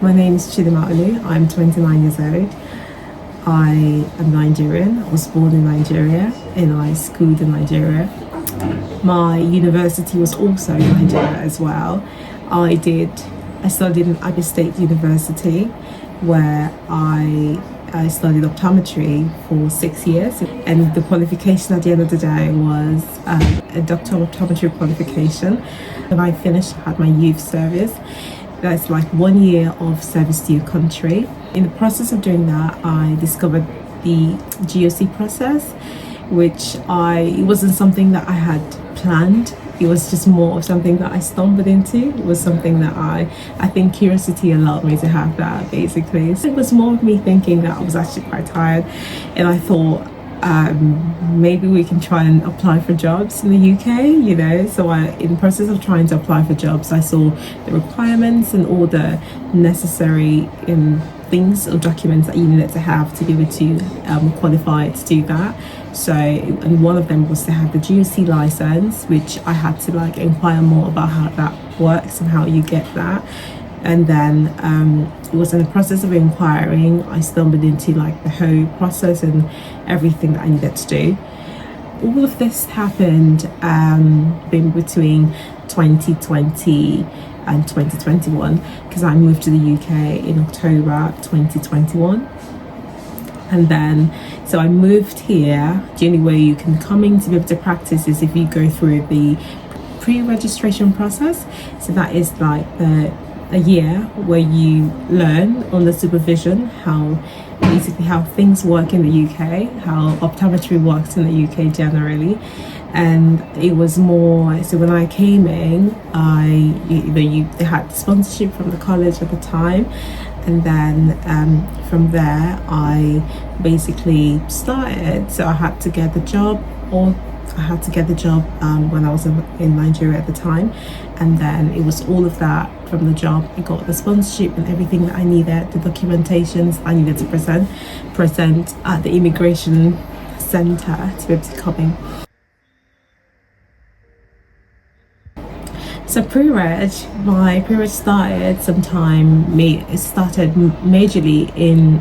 My name is Chidima Olu. I'm 29 years old. I am Nigerian. I was born in Nigeria and I schooled in Nigeria. My university was also in Nigeria as well. I studied in Abbey State University where I studied optometry for 6 years, and the qualification at the end of the day was a doctor of optometry qualification. When I finished, I had my youth service. That's like 1 year of service to your country. In the process of doing that, I discovered the GOC process, which it wasn't something that I had planned. It was just more of something that I stumbled into. It was something that I think curiosity allowed me to have that, basically. So it was more of me thinking that I was actually quite tired, and I thought maybe we can try and apply for jobs in the UK, So in the process of trying to apply for jobs, I saw the requirements and all the necessary things or documents that you needed to have to be able to qualify to do that. So, and one of them was to have the GOC license, which I had to inquire more about how that works and how you get that. And then it was in the process of inquiring, I stumbled into the whole process and everything that I needed to do. All of this happened in between 2020 and 2021, because I moved to the UK in October 2021. And then, so I moved here. The only way you can come in to be able to practice is if you go through the pre-registration process. So that is a year where you learn under supervision how things work in the UK, how optometry works in the UK generally. And it was more, so when I came in, they had sponsorship from the college at the time. And then from there, I basically started. So I had to get the job, when I was in Nigeria at the time. And then it was all of that from the job. I got the sponsorship and everything that I needed, the documentations I needed to present at the immigration center to be able to come in. So my pre-reg started majorly in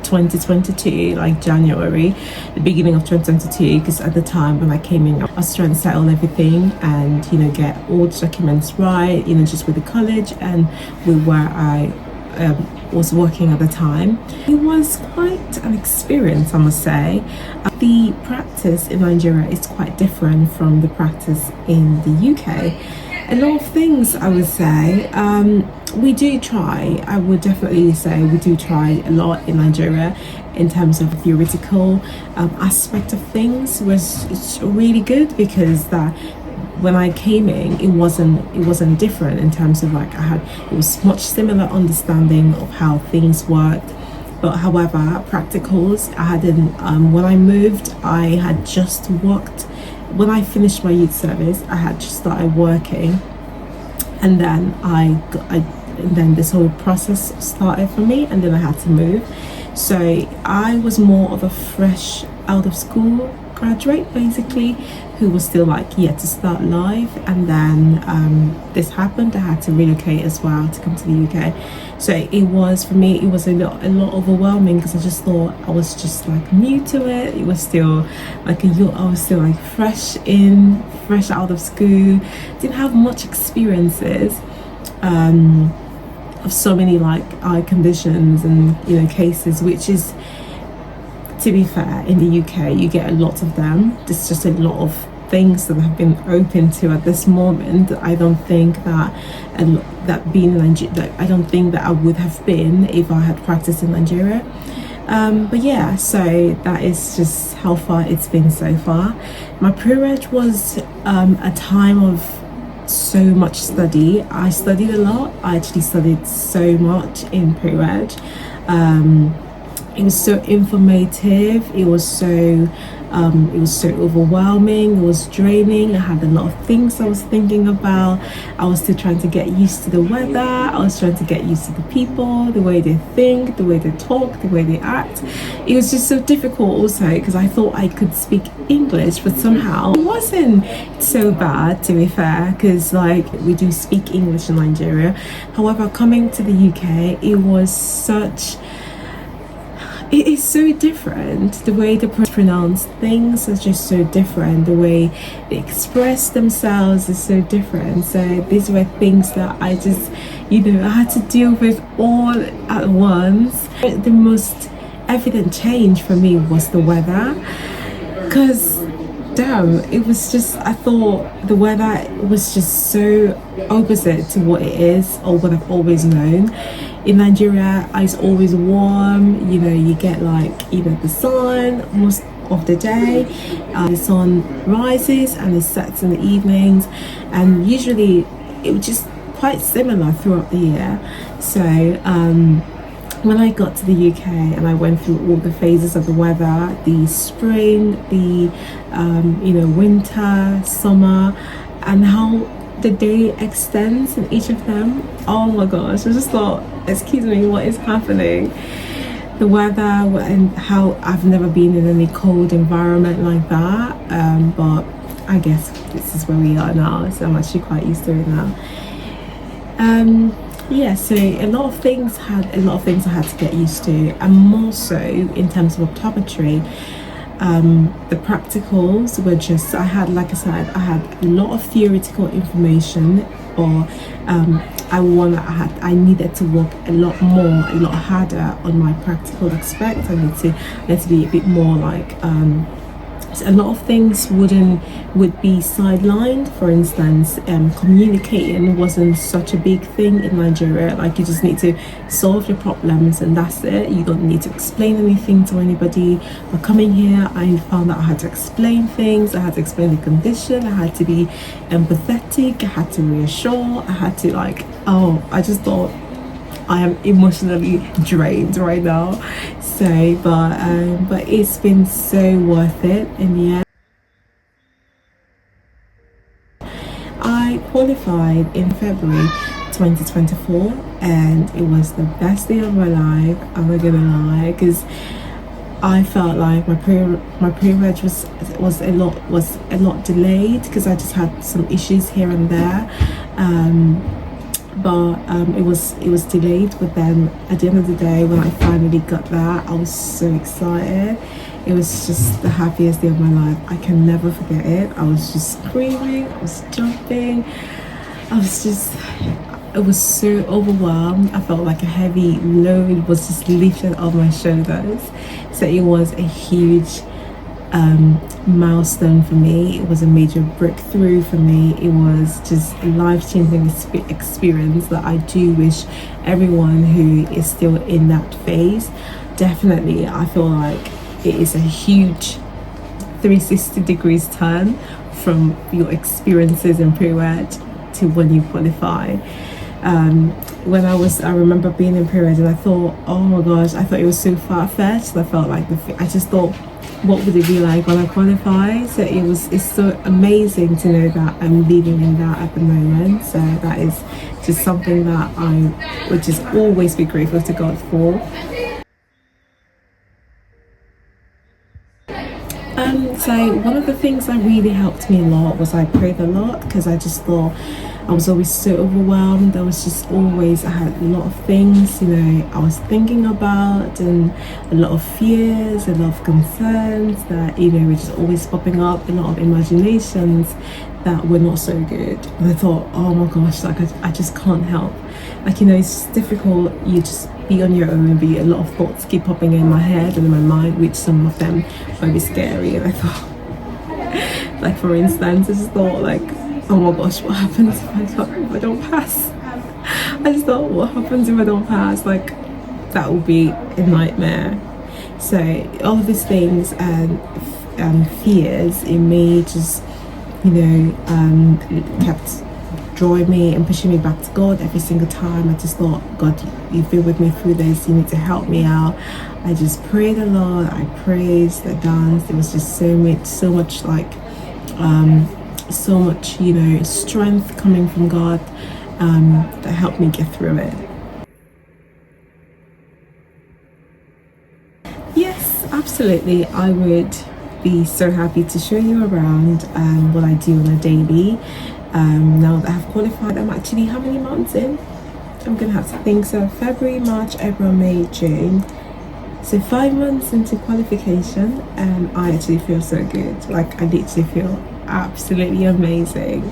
2022, January, the beginning of 2022, because at the time when I came in, I was trying to settle everything and get all the documents right, just with the college and with where I was working at the time. It was quite an experience, I must say. The practice in Nigeria is quite different from the practice in the UK. A lot of things, I would say, we do try. I would definitely say we do try a lot in Nigeria in terms of the theoretical aspect of things. It's really good, because that when I came in, it wasn't different in terms of it was much similar understanding of how things worked. But however, practicals, I hadn't. When I moved, I had just worked. When I finished my youth service, I had just started working, and then then this whole process started for me, and then I had to move. So I was more of a fresh out of school graduate, basically, who was still yet to start life. And then this happened. I had to relocate as well to come to the UK. So it was, for me, it was a lot overwhelming, because I just thought I was just new to it. It was still I was still fresh out of school, didn't have much experiences of so many eye conditions and cases, which is, to be fair, in the UK you get a lot of them. There's just a lot of things that have been open to at this moment. I don't think that being in Nigeria, I don't think that I would have been if I had practiced in Nigeria. But yeah, so that is just how far it's been so far. My pre-reg was a time of so much study. I studied a lot. I actually studied so much in pre-reg. It was so informative. It was so It was so overwhelming, it was draining. I had a lot of things I was thinking about. I was still trying to get used to the weather, I was trying to get used to the people, the way they think, the way they talk, the way they act. It was just so difficult also because I thought I could speak English, but somehow it wasn't so bad, to be fair, because like we do speak English in Nigeria. However, coming to the UK, it was such, it is so different. The way they pronounce things is just so different. The way they express themselves is so different. So these were things that I just, I had to deal with all at once. The most evident change for me was the weather, because damn, it was just, I thought the weather was just so opposite to what it is or what I've always known. In Nigeria, it's always warm, you get like, the sun most of the day. The sun rises and it sets in the evenings, and usually it was just quite similar throughout the year. So when I got to the UK and I went through all the phases of the weather, the spring, the winter, summer, and how the day extends in each of them, oh my gosh, I just thought, excuse me, what is happening? The weather, and how I've never been in any cold environment like that, but I guess this is where we are now, so I'm actually quite used to it now. So a lot of things I had to get used to, and more so in terms of optometry. The practicals were just, I had a lot of theoretical information, or I needed to work a lot harder on my practical aspect. I need to be a bit more like, so a lot of things would be sidelined. For instance, communicating wasn't such a big thing in Nigeria. Like, you just need to solve your problems and that's it. You don't need to explain anything to anybody. But coming here, I found that I had to explain things. I had to explain the condition. I had to be empathetic. I had to reassure. I had to I just thought, I am emotionally drained right now. So, but it's been so worth it in the end. I qualified in February 2024, and it was the best day of my life. I'm not gonna lie, because I felt like my pre-reg was a lot delayed, because I just had some issues here and there. But it was delayed. But then at the end of the day, when I finally got that, I was so excited. It was just the happiest day of my life. I can never forget it. I was just screaming, I was jumping, it was so overwhelmed. I felt like a heavy load was just lifted off my shoulders. So it was a huge milestone for me. It was a major breakthrough for me. It was just a life-changing experience that I do wish everyone who is still in that phase, definitely, I feel like it is a huge 360 degrees turn from your experiences in pre-reg to when you qualify. I remember being in pre-reg and I thought, oh my gosh, I thought it was so far-fetched. I felt like I just thought, what would it be like when I qualify? So it's so amazing to know that I'm living in that at the moment. So that is just something that I would just always be grateful to God for. So one of the things that really helped me a lot was I prayed a lot, because I just thought I was always so overwhelmed. I had a lot of things, I was thinking about, and a lot of fears, a lot of concerns that, were just always popping up, a lot of imaginations that were not so good. And I thought, oh my gosh, I just can't help. It's difficult, you just be on your own, a lot of thoughts keep popping in my head and in my mind, which some of them might be scary. And I thought, for instance, I just thought oh my gosh, what happens if I don't pass? I just thought, what happens if I don't pass? That would be a nightmare. So all of these things and fears in me just, kept drawing me and pushing me back to God every single time. I just thought, God, you've been with me through this, you need to help me out. I just prayed a lot, I praised, I danced. It was just so much like so much, you know, strength coming from God that helped me get through it. Yes, absolutely. I would be so happy to show you around what I do on a daily. Now that I've qualified, I'm actually how many months in? I'm gonna have to think. So February, March, April, May, June. So 5 months into qualification, and I actually feel so good. Like I literally feel absolutely amazing.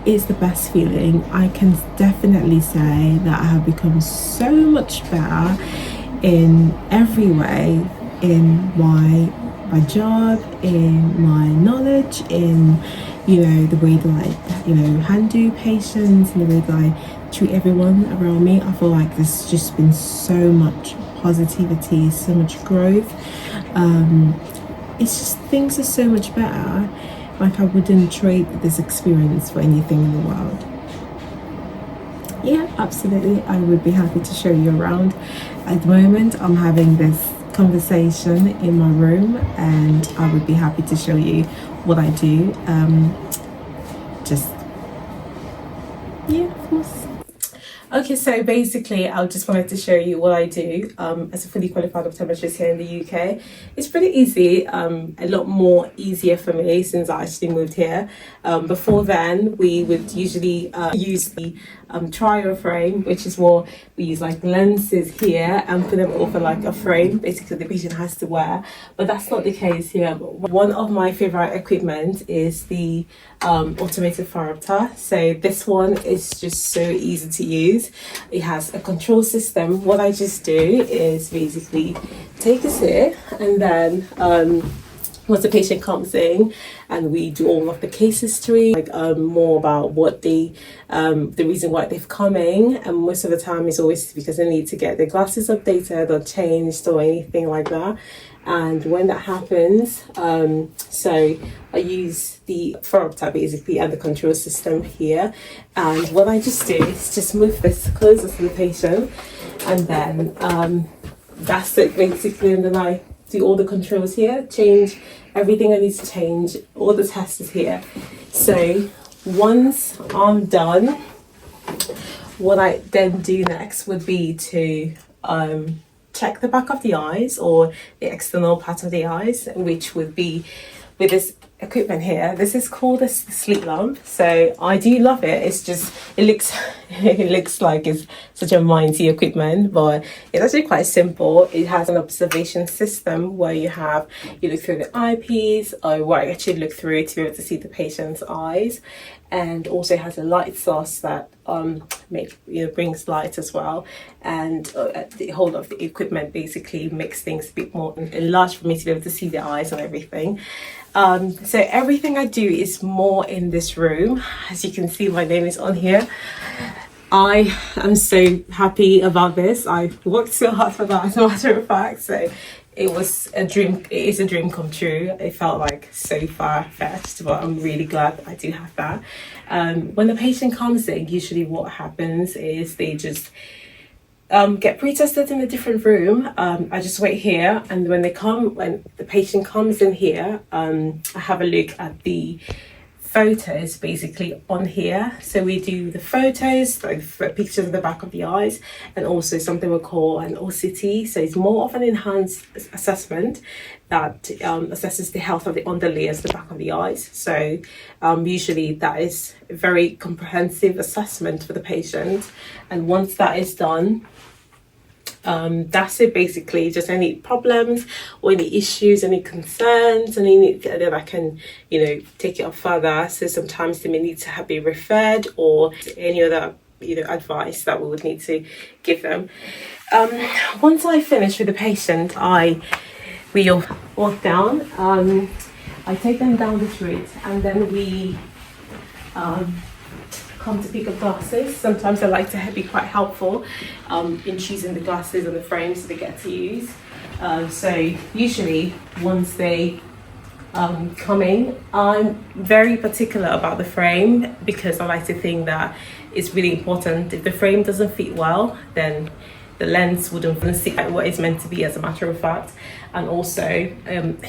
It's the best feeling. I can definitely say that I have become so much better in every way, in my job, in my knowledge, in, you know, the way that I, you know, handle patients, and the way that I treat everyone around me. I feel like there's just been so much positivity, so much growth. It's just, things are so much better. Like I wouldn't trade this experience for anything in the world. Yeah, absolutely. I would be happy to show you around. At the moment, I'm having this conversation in my room, and I would be happy to show you what I do. Yeah, of course. Okay, so basically I just wanted to show you what I do as a fully qualified optometrist here in the UK. It's pretty easy, a lot more easier for me since I actually moved here. Before then, we would usually use the trial frame, which is what we use, like lenses here, and put them over like a frame basically the patient has to wear. But that's not the case here. One of my favorite equipment is the automated phoropter. So this one is just so easy to use. It has a control system. What I just do is basically take a sit, and then once the patient comes in and we do all of the case history, like more about what they, the reason why they've come in, and most of the time is always because they need to get their glasses updated or changed or anything like that. And when that happens, so I use the phoropter basically and the control system here. And what I just do is just move this closer to the patient, and then that's it basically. And then I do all the controls here, change everything I need to change, all the tests is here. So once I'm done, what I then do next would be to check the back of the eyes, or the external part of the eyes, which would be with this equipment here. This is called a sleep lamp. So I do love it. It's just, it looks like it's such a mighty equipment, but it's actually quite simple. It has an observation system where you look through the eyepiece, or where I actually look through to be able to see the patient's eyes, and also has a light source that brings light as well. And the whole of the equipment basically makes things a bit more enlarged for me to be able to see the eyes and everything. So everything I do is more in this room. As you can see, my name is on here. I am so happy about this. I worked so hard for that, as a matter of fact. So it was a dream. It is a dream come true. It felt like so far-fetched, but I'm really glad I do have that. When the patient comes in, usually what happens is they just get pre-tested in a different room. I just wait here, and when the patient comes in here, I have a look at the photos basically on here. So we do the photos, like pictures of the back of the eyes, and also something we call an OCT. So it's more of an enhanced assessment that assesses the health of the underlayers, the back of the eyes. So usually that is a very comprehensive assessment for the patient. And once that is done, that's it basically. Just any problems or any issues, any concerns, and then I can take it up further. So sometimes they may need to be referred, or any other advice that we would need to give them. Once I finish with the patient, we'll walk down. I take them down this route, and then we come to pick up glasses. Sometimes I like to be quite helpful in choosing the glasses and the frames they get to use. So usually once they coming. I'm very particular about the frame because I like to think that it's really important. If the frame doesn't fit well, then the lens wouldn't stick at what it's meant to be, as a matter of fact. And also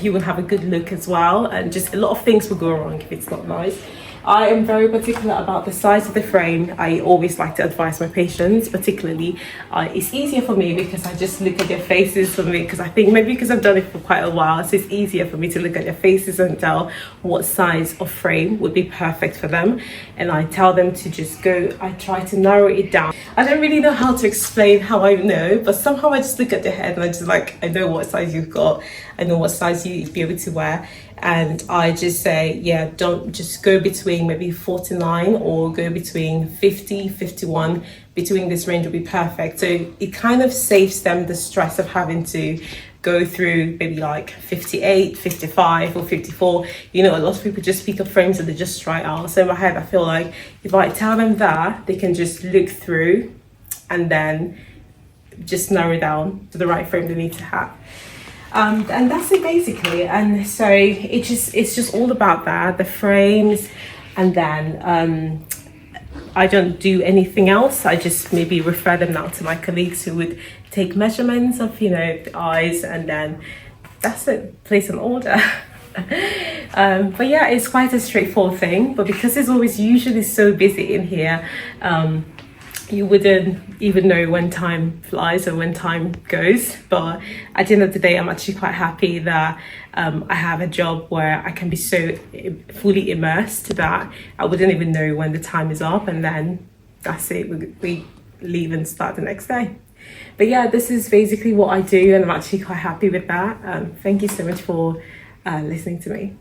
you will have a good look as well, and just a lot of things will go wrong if it's not nice. I am very particular about the size of the frame. I always like to advise my patients, particularly it's easier for me because I just look at their faces for me, because I think maybe because I've done it for quite a while, so it's easier for me to look at their faces and tell what size of frame would be perfect for them. And I tell them to just go, I try to narrow it down. I don't really know how to explain how I know, but somehow I just look at their head and I just like, I know what size you've got, I know what size you'd be able to wear. And I just say, yeah, don't just go between maybe 49 or go between 50, 51. Between this range will be perfect. So it kind of saves them the stress of having to go through maybe like 58, 55 or 54. You know, a lot of people just pick up frames and they just try out. So in my head, I feel like if I tell them that, they can just look through and then just narrow down to the right frame they need to have. And that's it basically. And so it's just all about that, the frames. And then I don't do anything else. I just maybe refer them now to my colleagues who would take measurements of, you know, the eyes, and then that's it, place an order. But yeah, it's quite a straightforward thing, but because it's always usually so busy in here, you wouldn't even know when time flies or when time goes. But at the end of the day, I'm actually quite happy that I have a job where I can be so fully immersed that I wouldn't even know when the time is up, and then that's it, we leave and start the next day. But yeah, this is basically what I do, and I'm actually quite happy with that. Thank you so much for listening to me.